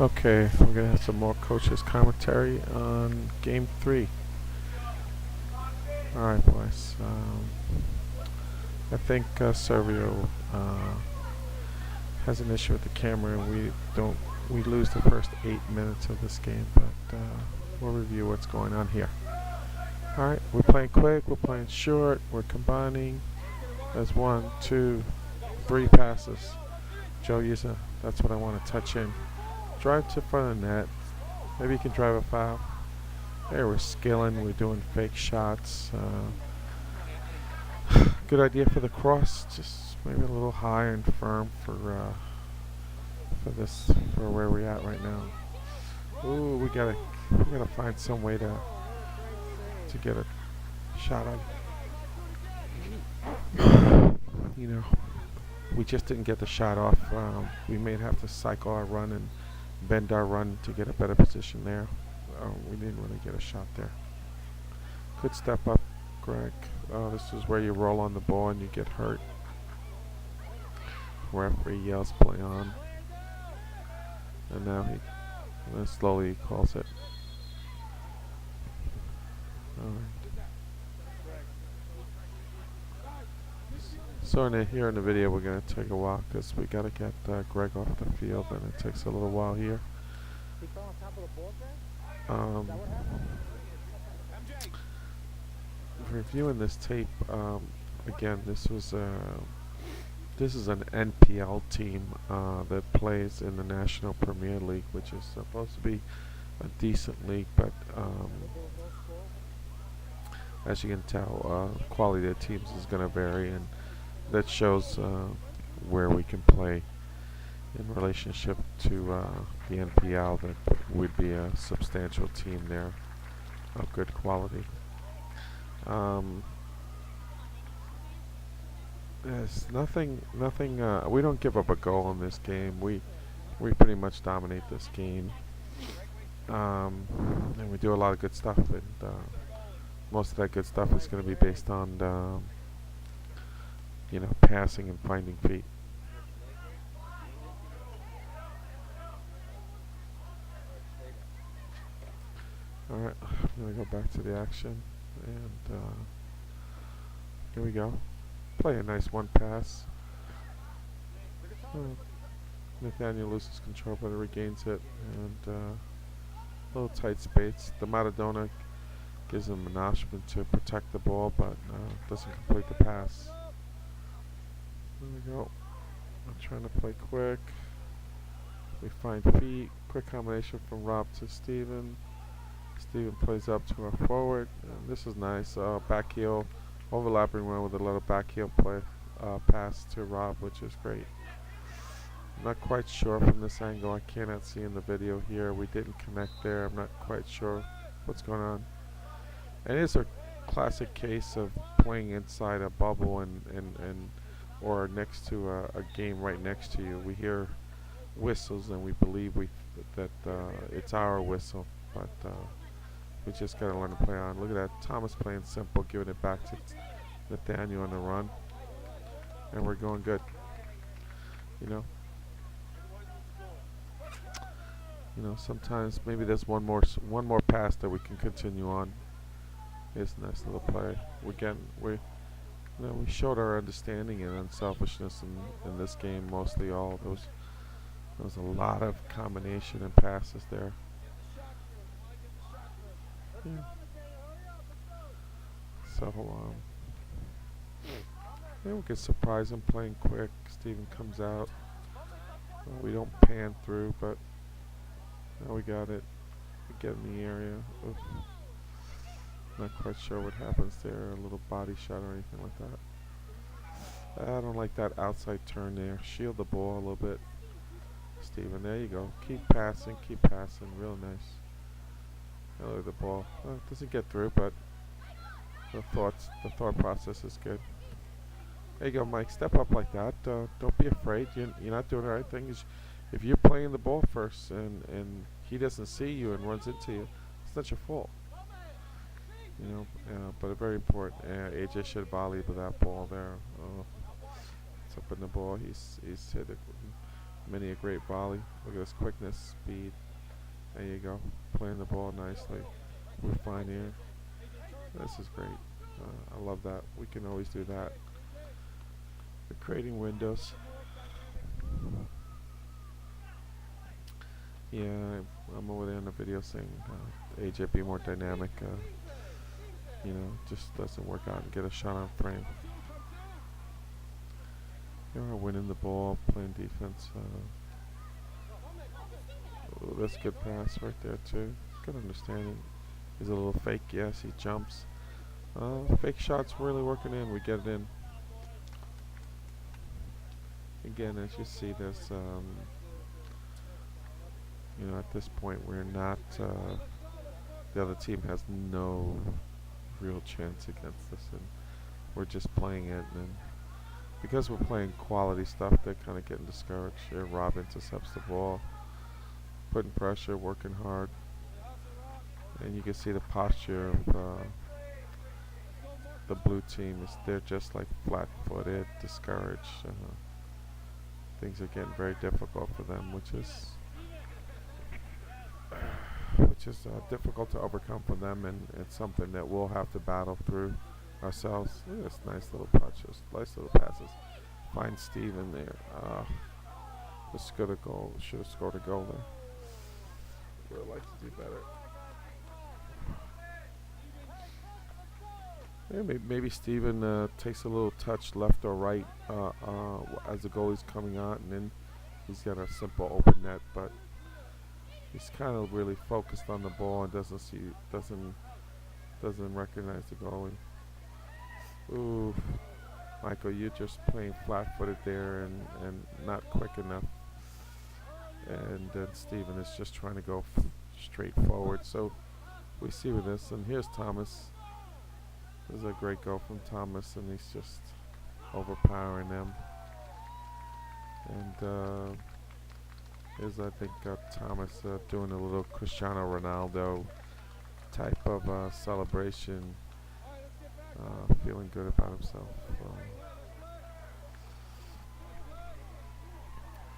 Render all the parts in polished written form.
Okay, we're gonna have some more coaches commentary on Game 3. All right, boys. I think Servio has an issue with the camera, and we lose the first 8 minutes of this game, but we'll review what's going on here. All right, we're playing quick, we're playing short, we're combining. There's 1, 2, 3 passes. Joe Yusa, that's what I want to touch in. Drive to front of the net. Maybe you can drive a foul. There, we're skilling. We're doing fake shots. Good idea for the cross. Just maybe a little high and firm for where we're at right now. Ooh, we gotta find some way to get a shot on. You know, we just didn't get the shot off. We may have to cycle our run and bend our run to get a better position there. We didn't really get a shot there. Good step up, Greg. This is where you roll on the ball and you get hurt. Referee yells play on. And now he slowly calls it. Alright. So here in the video we're going to take a walk because we got to get Greg off the field, and it takes a little while here. Reviewing this tape again, this is an NPL team that plays in the National Premier League, which is supposed to be a decent league, but as you can tell, quality of the teams is going to vary, and that shows where we can play in relationship to the NPL. That would be a substantial team there of good quality. There's nothing. We don't give up a goal in this game. We pretty much dominate this game, and we do a lot of good stuff. And most of that good stuff is going to be based on passing and finding feet. Alright, I'm going to go back to the action, and here we go. Play a nice one pass. Nathaniel loses control, but regains it, and a little tight space. The Maradona gives him an option to protect the ball, but doesn't complete the pass. There we go. I'm trying to play quick. We find feet. Quick combination from Rob to Steven. Steven plays up to our forward. And this is nice. Back heel, overlapping run with a little back heel play pass to Rob, which is great. I'm not quite sure from this angle. I cannot see in the video here. We didn't connect there. I'm not quite sure what's going on. And it's a classic case of playing inside a bubble and or next to a game right next to you. We hear whistles and we believe that it's our whistle, but we just gotta learn to play on. Look at that, Thomas playing simple, giving it back to Nathaniel on the run, and we're going good. You know, sometimes maybe there's one more pass that we can continue on. It's a nice little play. We showed our understanding and unselfishness in this game. Mostly there was a lot of combination and passes there. Yeah. So we can surprise him playing quick. Steven comes out. We don't pan through, but now we got it. We get in the area. Oof. Not quite sure what happens there. A little body shot or anything like that. I don't like that outside turn there. Shield the ball a little bit. Steven, there you go. Keep passing. Real nice. Look at the ball. It doesn't get through, but the thought process is good. There you go, Mike. Step up like that. Don't be afraid. You're not doing the right thing. If you're playing the ball first and he doesn't see you and runs into you, it's not your fault. But very important. AJ should volley with that ball there. It's up in the ball. He's hit it many a great volley. Look at this quickness, speed. There you go. Playing the ball nicely. We're fine here. This is great. I love that. We can always do that. We're creating windows. Yeah, I'm over there in the video saying AJ be more dynamic. Just doesn't work out and get a shot on frame. Here we're winning the ball, playing defense. That's a good pass right there too. Good understanding. He's a little fake, yes, he jumps. Fake shots really working in, we get it in. Again, as you see this, at this point we're not, the other team has no real chance against us, and we're just playing it, and because we're playing quality stuff, they're kind of getting discouraged. Here, Rob intercepts the ball, putting pressure, working hard, and you can see the posture of the blue team. They're just like flat-footed, discouraged. Things are getting very difficult for them, which is difficult to overcome for them, and it's something that we'll have to battle through ourselves. Look at this nice little touches, nice little passes. Find Steve in there. This is good a goal. Should have scored a goal there. Would like to do better. Yeah, maybe Steven takes a little touch left or right as the goalie's coming out, and then he's got a simple open net, but he's kind of really focused on the ball and doesn't recognize the goalie. Ooh, Michael, you're just playing flat-footed there and not quick enough. And then Steven is just trying to go straight forward. So we see with this, and here's Thomas. This is a great goal from Thomas, and he's just overpowering them. And here's, I think, Thomas doing a little Cristiano Ronaldo type of celebration, feeling good about himself.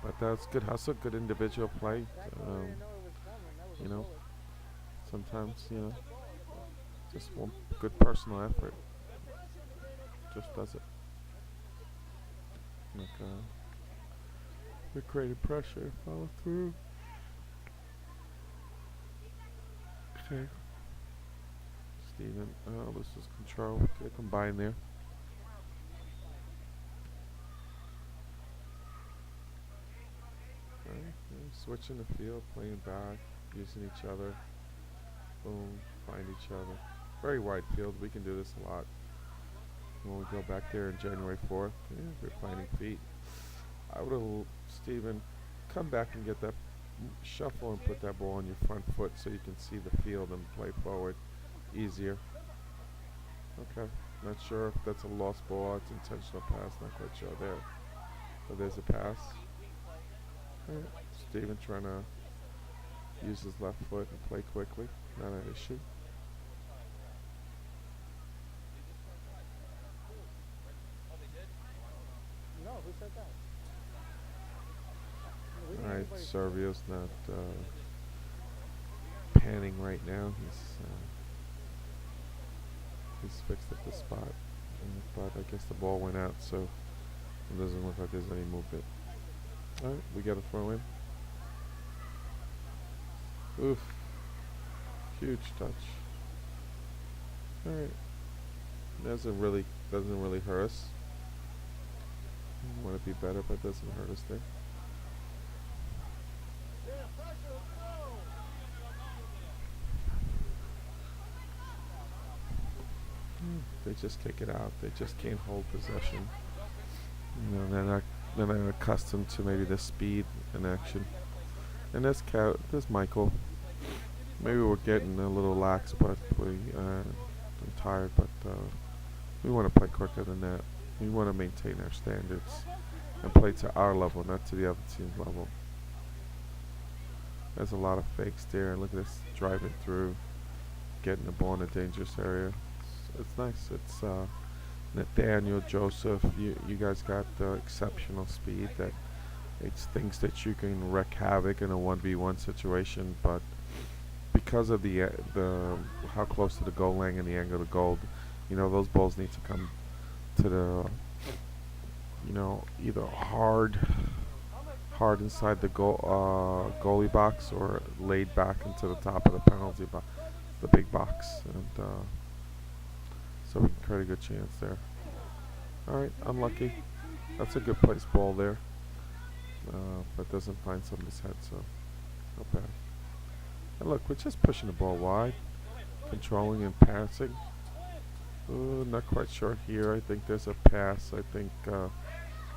But that's good hustle, good individual play. Sometimes, just one good personal effort just does it. Like, we created pressure, follow through. Okay. Steven, this is control. Okay, combine there. Switching the field, playing back, using each other. Boom, find each other. Very wide field. We can do this a lot. When we go back there on January 4th, we're planting feet. I would have, Steven, come back and get that shuffle and put that ball on your front foot so you can see the field and play forward easier. Okay, not sure if that's a lost ball. It's intentional pass. Not quite sure there. But there's a pass. Right. Steven trying to use his left foot and play quickly. Not an issue. Alright, Servio's not panning right now. He's fixed at the spot. But I guess the ball went out, so it doesn't look like there's any movement. Alright, we got a throw in. Oof. Huge touch. Alright. Doesn't really hurt us. Want to be better, but it doesn't hurt us there. They just kick it out. They just can't hold possession. They're not accustomed to maybe the speed in action. And there's Michael. Maybe we're getting a little lax, but I'm tired. But we want to play quicker than that. We want to maintain our standards and play to our level, not to the other team's level. There's a lot of fakes there. Look at this, driving through, getting the ball in a dangerous area. It's nice. It's Nathaniel, Joseph. You guys got exceptional speed that It's things that you can wreak havoc in a 1v1 situation, but because of the how close to the goal line and the angle of the goal, those balls need to come to the either hard inside the goalie box or laid back into the top of the penalty box, the big box, and so we can create a good chance there. All right, unlucky. That's a good placed ball there, but doesn't find somebody's head, so not bad. And look, we're just pushing the ball wide, controlling and passing. Ooh, not quite sure here. I think there's a pass. I think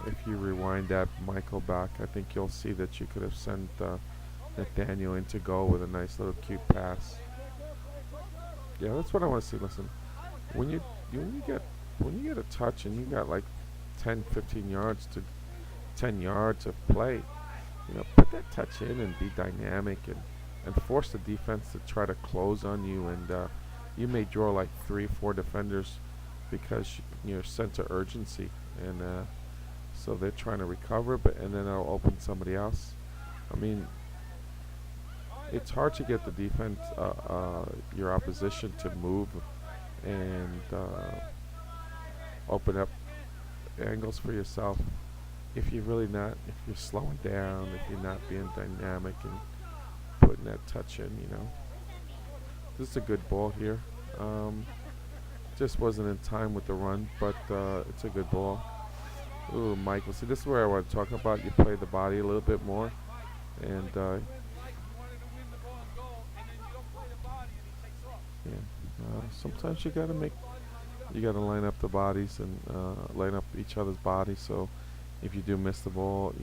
if you rewind that Michael back, I think you'll see that you could have sent Nathaniel in to go with a nice little cute pass. Yeah, that's what I want to see. Listen, when you get a touch and you got like 10, 15 yards to 10 yards of play, put that touch in and be dynamic and force the defense to try to close on you, and you may draw like 3, 4 defenders because you're sent to urgency, and so they're trying to recover, and then it'll open somebody else. I mean, it's hard to get the defense, your opposition, to move and open up angles for yourself if you're slowing down, if you're not being dynamic and putting that touch in. This is a good ball here. Just wasn't in time with the run, but it's a good ball. Ooh, Michael. See, this is where I want to talk about. You play the body a little bit more, and sometimes you gotta line up the bodies and line up each other's bodies. So if you do miss the ball,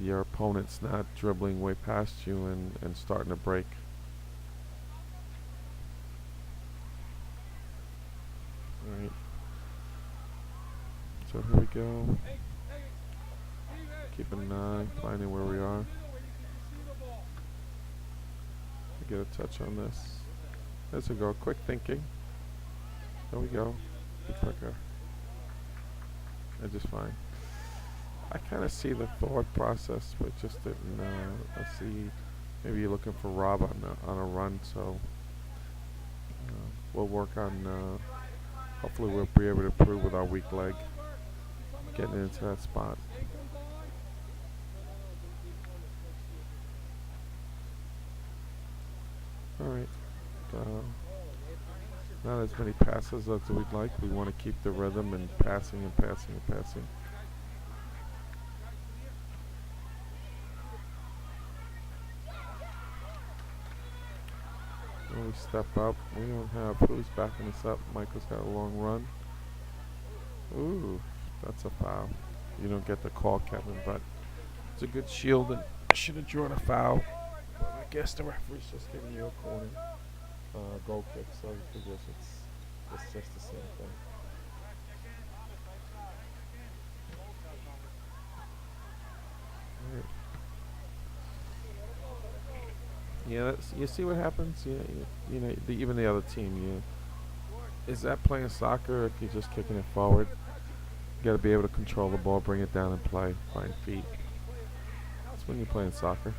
your opponent's not dribbling way past you and starting to break. All right. So here we go. Keeping an eye, finding where we are. Get a touch on this. There's a go. Quick thinking. There we go. Be quicker. Just fine. I kind of see the thought process, but just didn't. I see. Maybe you're looking for Rob on a run, so we'll work on. Hopefully, we'll be able to improve with our weak leg, getting into that spot. All right. Not as many passes as we'd like. We want to keep the rhythm and passing and passing and passing. When we step up, we don't have who's backing us up. Michael's got a long run. Ooh, that's a foul. You don't get the call, Kevin, but it's a good shield, and I should have drawn a foul. But I guess the referee's just giving you a corner goal kick, so he figures it's just the same thing. Right. Yeah, you see what happens. Even the other team. Is that playing soccer, or if you're just kicking it forward? You got to be able to control the ball, bring it down, and play, find feet. That's when you're playing soccer.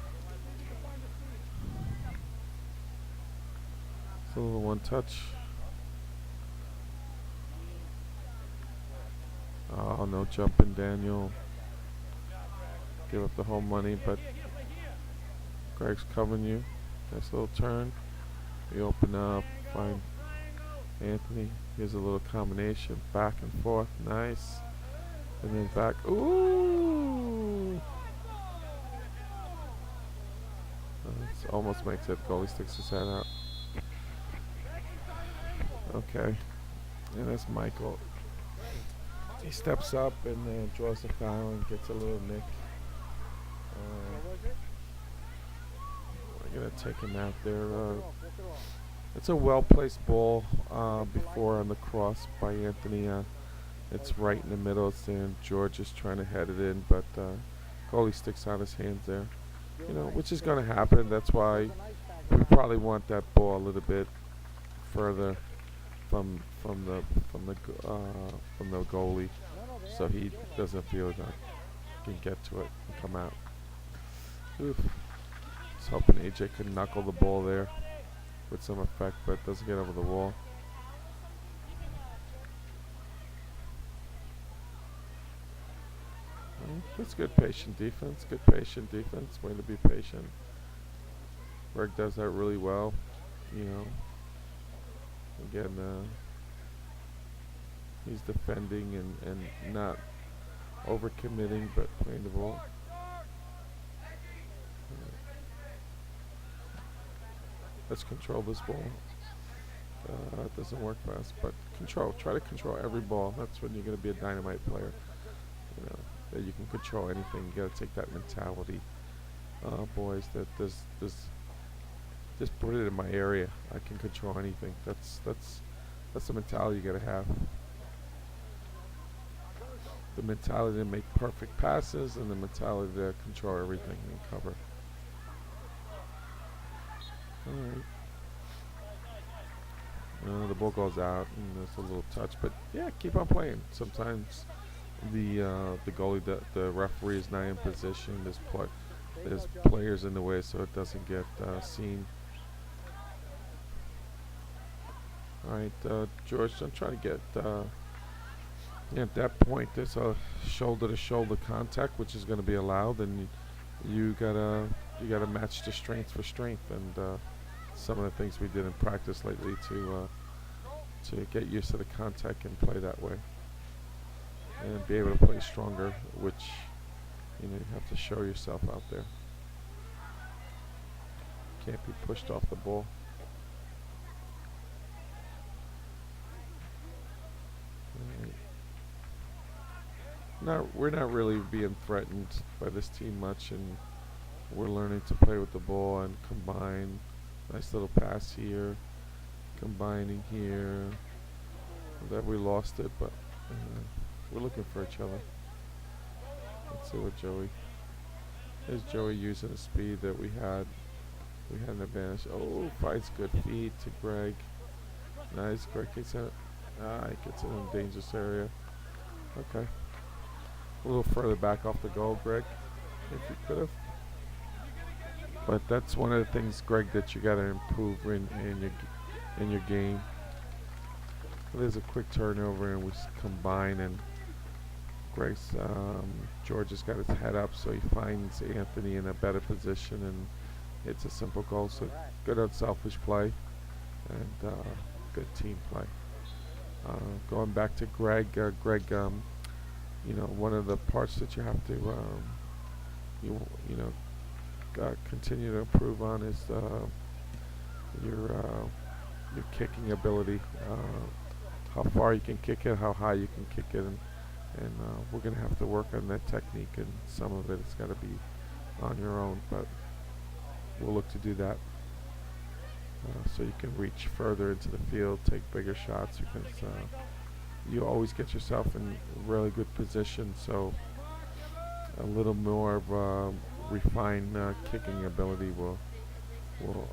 It's a little one touch. Oh, no jumping, Daniel. Give up the whole money, but Greg's covering you. Nice little turn. We open up, find Anthony. Here's a little combination, back and forth. Nice. And then back. Ooh! This almost makes it. Goalie sticks his head out. Okay. And that's Michael. He steps up and draws the foul and gets a little nick. We're going to take him out there. It's a well-placed ball before on the cross by Anthony. It's right in the middle. It's there, and George is trying to head it in, but goalie sticks out his hands there. Which is going to happen. That's why we probably want that ball a little bit further from the goalie, so he doesn't feel that. can get to it and come out. Oof. I was hoping AJ could knuckle the ball there with some effect, but it doesn't get over the wall. That's good patient defense. Good patient defense. Way to be patient. Greg does that really well. You know, again, he's defending and not overcommitting, but playing the ball. Let's control this ball. It doesn't work for us, but control. Try to control every ball. That's when you're going to be a dynamite player. You know, that you can control anything. You got to take that mentality, boys. That there's just put it in my area. I can control anything. That's the mentality you got to have. The mentality to make perfect passes and the mentality to control everything and cover. Alright. The ball goes out and there's a little touch, but yeah, keep on playing. Sometimes the goalie, the referee is not in position. There's players in the way, so it doesn't get seen. Alright, George, I'm trying to get. At that point, there's a shoulder-to-shoulder contact, which is going to be allowed, and you gotta match the strength for strength, and some of the things we did in practice lately to get used to the contact and play that way, and be able to play stronger, which you have to show yourself out there. Can't be pushed off the ball. We're not really being threatened by this team much, and we're learning to play with the ball and combine. Nice little pass here, combining here. That we lost it, but we're looking for each other. Let's see what Joey. There's Joey using the speed that we had. We had an advantage. Oh, finds good feed to Greg. Nice, Greg gets in. He gets in a dangerous area. Okay. A little further back off the goal, Greg, if you could have. But that's one of the things, Greg, that you got to improve in your game. There's a quick turnover, and we combine, and Greg's George has got his head up, so he finds Anthony in a better position, and it's a simple goal. So good unselfish play, and good team play. Going back to Greg, one of the parts that you have to continue to improve on is your kicking ability. How far you can kick it, how high you can kick it, and we're going to have to work on that technique, and some of it has got to be on your own, but we'll look to do that so you can reach further into the field, take bigger shots, because you always get yourself in really good position, so a little more of refined kicking ability will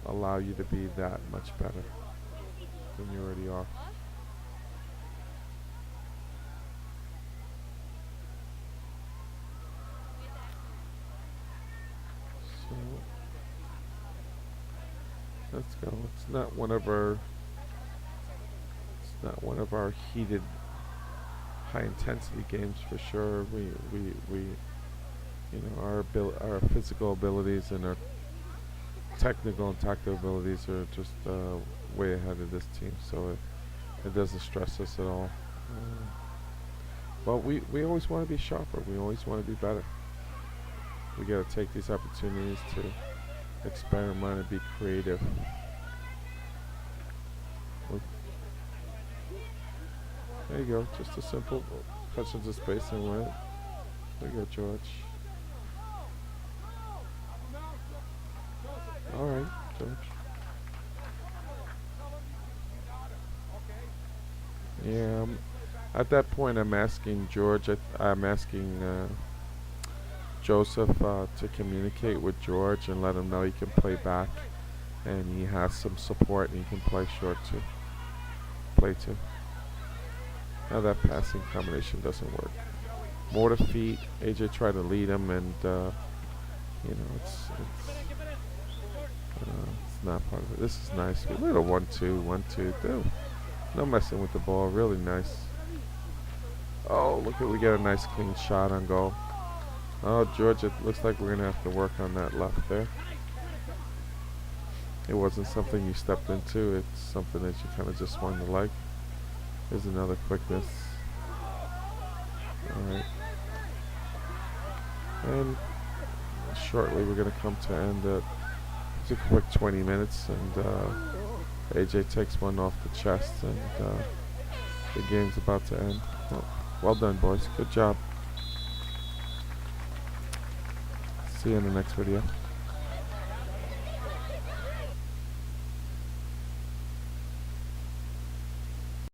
allow you to be that much better than you already are. So let's go. It's not one of our heated, high intensity games for sure. We our physical abilities and our technical and tactical abilities are just way ahead of this team, so it doesn't stress us at all. But we always want to be sharper. We always want to be better. We got to take these opportunities to experiment and be creative. There you go. Just a simple touch into space and win it. There you go, George. All right, George. Yeah. At that point, I'm asking George. I'm asking Joseph to communicate with George and let him know he can play back, and he has some support, and he can play short too. Play too. Now that passing combination doesn't work. more defeat. AJ tried to lead him, and it's not part of it. This is nice. We let a 1-2, 1-2. No messing with the ball. Really nice. Oh, look at, we get a nice clean shot on goal. Oh, Georgia, looks like we're gonna have to work on that left there. It wasn't something you stepped into. It's something that you kind of just swung the leg. Here's another quickness. All right. And shortly we're going to come to end it. It's a quick 20 minutes, and AJ takes one off the chest, and the game's about to end. Well done, boys. Good job. See you in the next video.